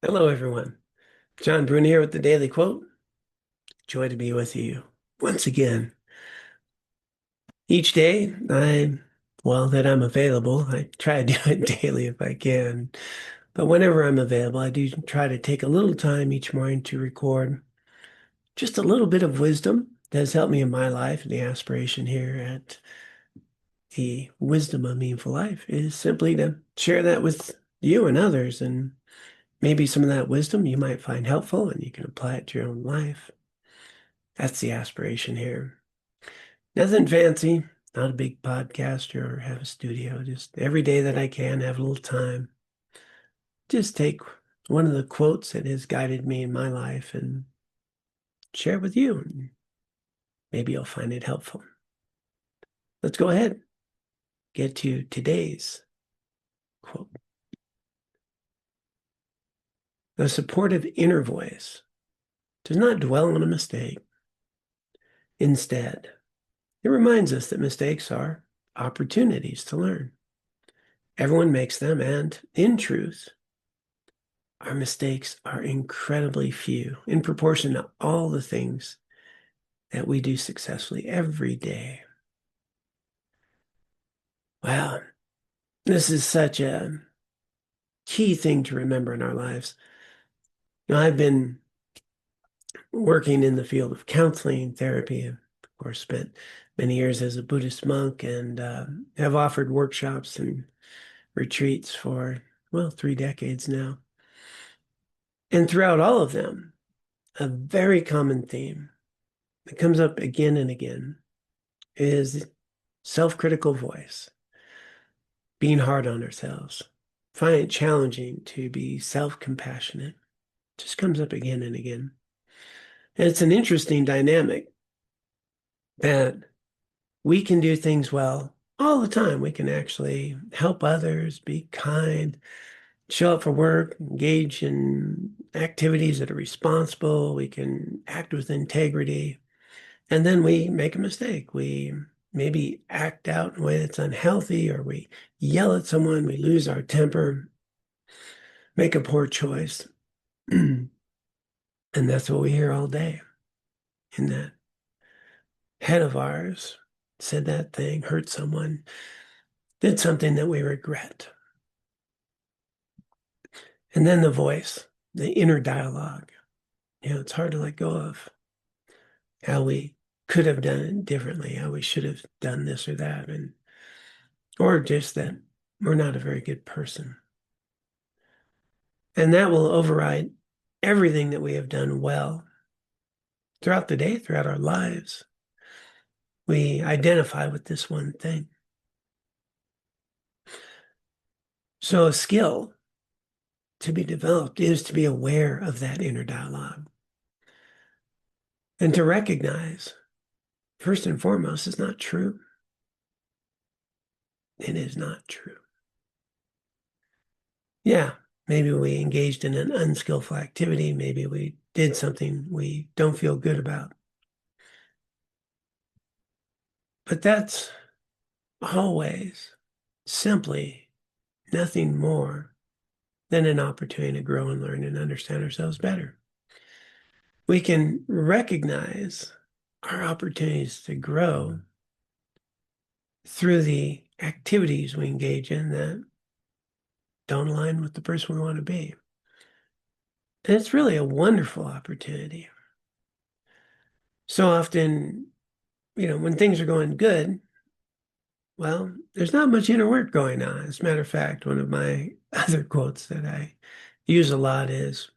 Hello, everyone. John Bruna here with the Daily Quote. Joy to be with you once again. Each day, that I'm available, I try to do it daily if I can. But whenever I'm available, I do try to take a little time each morning to record just a little bit of wisdom that has helped me in my life. And the aspiration here at the Wisdom of Meaningful Life is simply to share that with you and others. And maybe some of that wisdom you might find helpful and you can apply it to your own life. That's the aspiration here. Nothing fancy, not a big podcaster or have a studio. Just every day that I can have a little time. Just take one of the quotes that has guided me in my life and share it with you. And maybe you'll find it helpful. Let's go ahead. Get to today's quote. The supportive inner voice does not dwell on a mistake. Instead, it reminds us that mistakes are opportunities to learn. Everyone makes them, and in truth, our mistakes are incredibly few in proportion to all the things that we do successfully every day. Wow, this is such a key thing to remember in our lives. I've been working in the field of counseling, therapy, of course, spent many years as a Buddhist monk and have offered workshops and retreats for, well, 3 decades now. And throughout all of them, a very common theme that comes up again and again is self-critical voice, being hard on ourselves, find it challenging to be self-compassionate. Just comes up again and again. And it's an interesting dynamic that we can do things well all the time. We can actually help others, be kind, show up for work, engage in activities that are responsible. We can act with integrity. And then we make a mistake. We maybe act out in a way that's unhealthy, or we yell at someone, we lose our temper, make a poor choice. And that's what we hear all day. In that head of ours said that thing, hurt someone, did something that we regret. And then the voice, the inner dialogue, it's hard to let go of how we could have done it differently, how we should have done this or that, and or just that we're not a very good person. And that will override everything that we have done well throughout the day, throughout our lives. We identify with this one thing. So a skill to be developed is to be aware of that inner dialogue and to recognize, first and foremost, it's not true. It is not true. Yeah, maybe we engaged in an unskillful activity. Maybe we did something we don't feel good about. But that's always simply nothing more than an opportunity to grow and learn and understand ourselves better. We can recognize our opportunities to grow through the activities we engage in that don't align with the person we want to be. And it's really a wonderful opportunity. So often, when things are going good, well, there's not much inner work going on. As a matter of fact, one of my other quotes that I use a lot is,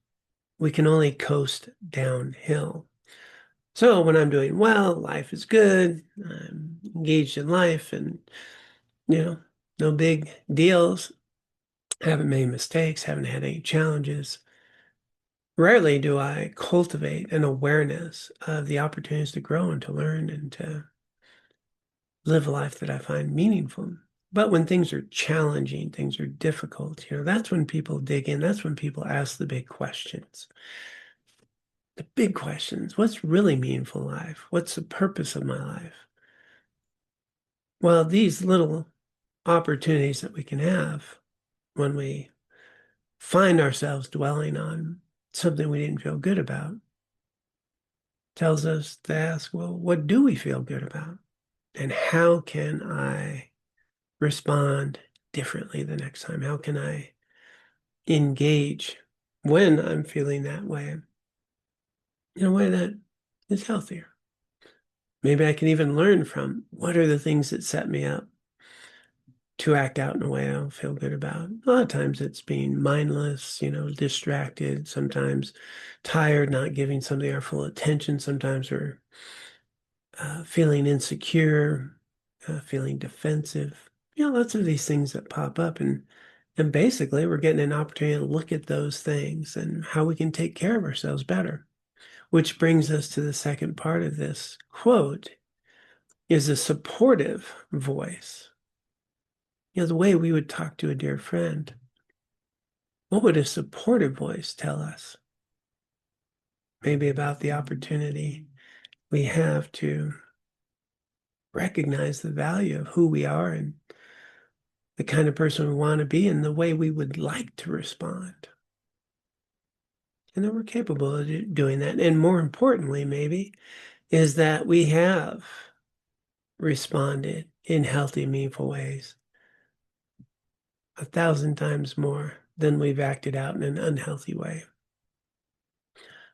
we can only coast downhill. So when I'm doing well, life is good, I'm engaged in life and, no big deals, haven't made mistakes, haven't had any challenges. Rarely do I cultivate an awareness of the opportunities to grow and to learn and to live a life that I find meaningful. But when things are challenging, things are difficult, that's when people dig in. That's when people ask the big questions. The big questions. What's really meaningful in life? What's the purpose of my life? Well, these little opportunities that we can have when we find ourselves dwelling on something we didn't feel good about, tells us to ask, well, what do we feel good about? And how can I respond differently the next time? How can I engage when I'm feeling that way in a way that is healthier? Maybe I can even learn from what are the things that set me up to act out in a way I don't feel good about. A lot of times it's being mindless, distracted, sometimes tired, not giving something our full attention. Sometimes we're feeling insecure, feeling defensive. Lots of these things that pop up, and basically we're getting an opportunity to look at those things and how we can take care of ourselves better. Which brings us to the second part of this quote is a supportive voice. The way we would talk to a dear friend. What would a supportive voice tell us? Maybe about the opportunity we have to recognize the value of who we are and the kind of person we want to be and the way we would like to respond. And that we're capable of doing that. And more importantly, maybe, is that we have responded in healthy, meaningful ways 1,000 times more than we've acted out in an unhealthy way.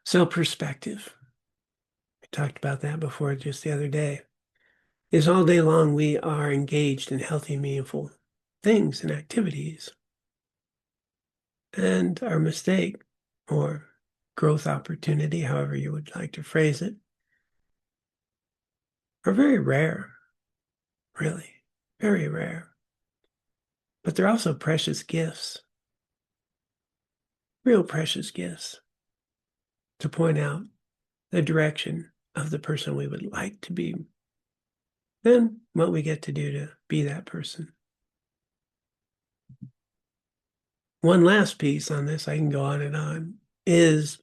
So perspective, we talked about that before just the other day, is all day long we are engaged in healthy, meaningful things and activities. And our mistake or growth opportunity, however you would like to phrase it, are very rare, really, very rare. But they're also precious gifts, real precious gifts to point out the direction of the person we would like to be, then what we get to do to be that person. One last piece on this, I can go on and on, is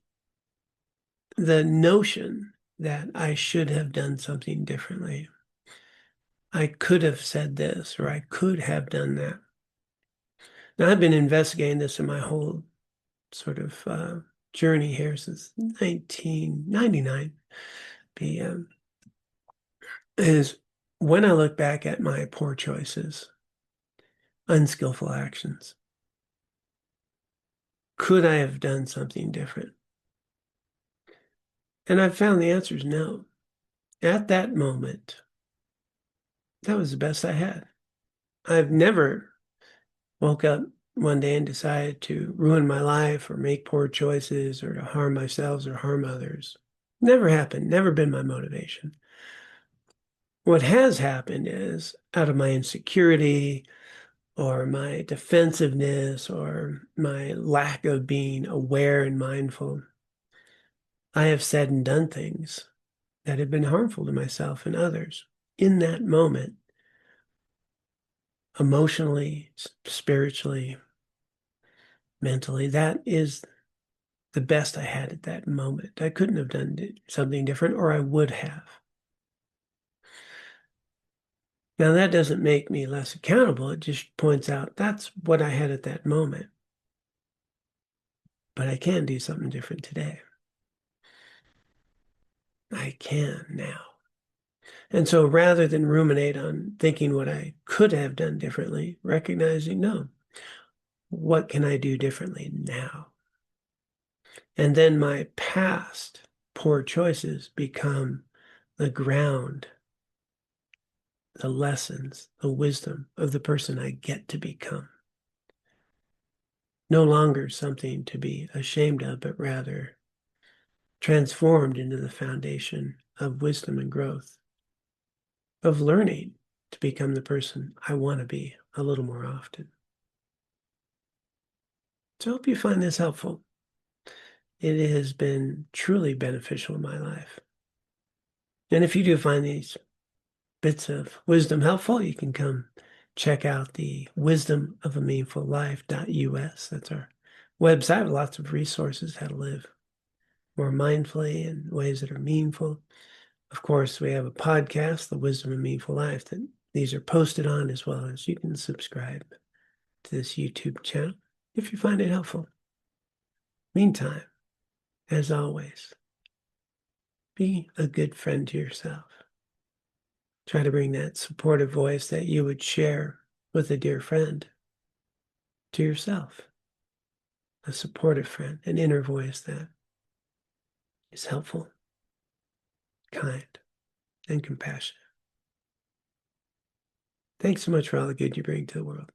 the notion that I should have done something differently. I could have said this, or I could have done that. Now, I've been investigating this in my whole sort of journey here since 1999. Is when I look back at my poor choices, unskillful actions, could I have done something different? And I've found the answer is no. At that moment, that was the best I had. I've never woke up one day and decided to ruin my life or make poor choices or to harm myself or harm others. Never happened, never been my motivation. What has happened is out of my insecurity or my defensiveness or my lack of being aware and mindful, I have said and done things that have been harmful to myself and others in that moment, emotionally, spiritually, mentally. That is the best I had at that moment. I couldn't have done something different, or I would have. Now, that doesn't make me less accountable. It just points out that's what I had at that moment. But I can do something different today. I can now. And so rather than ruminate on thinking what I could have done differently, recognizing, no, what can I do differently now? And then my past poor choices become the ground, the lessons, the wisdom of the person I get to become. No longer something to be ashamed of, but rather transformed into the foundation of wisdom and growth, of learning to become the person I want to be a little more often. So I hope you find this helpful. It has been truly beneficial in my life. And if you do find these bits of wisdom helpful, you can come check out the wisdomofameaningfullife.us. That's our website. Lots of resources, how to live more mindfully in ways that are meaningful. Of course, we have a podcast, The Wisdom of Meaningful Life, that these are posted on, as well as you can subscribe to this YouTube channel. if you find it helpful. Meantime, as always, be a good friend to yourself. Try to bring that supportive voice that you would share with a dear friend to yourself. A supportive friend, an inner voice that is helpful, kind, and compassionate. Thanks so much for all the good you bring to the world.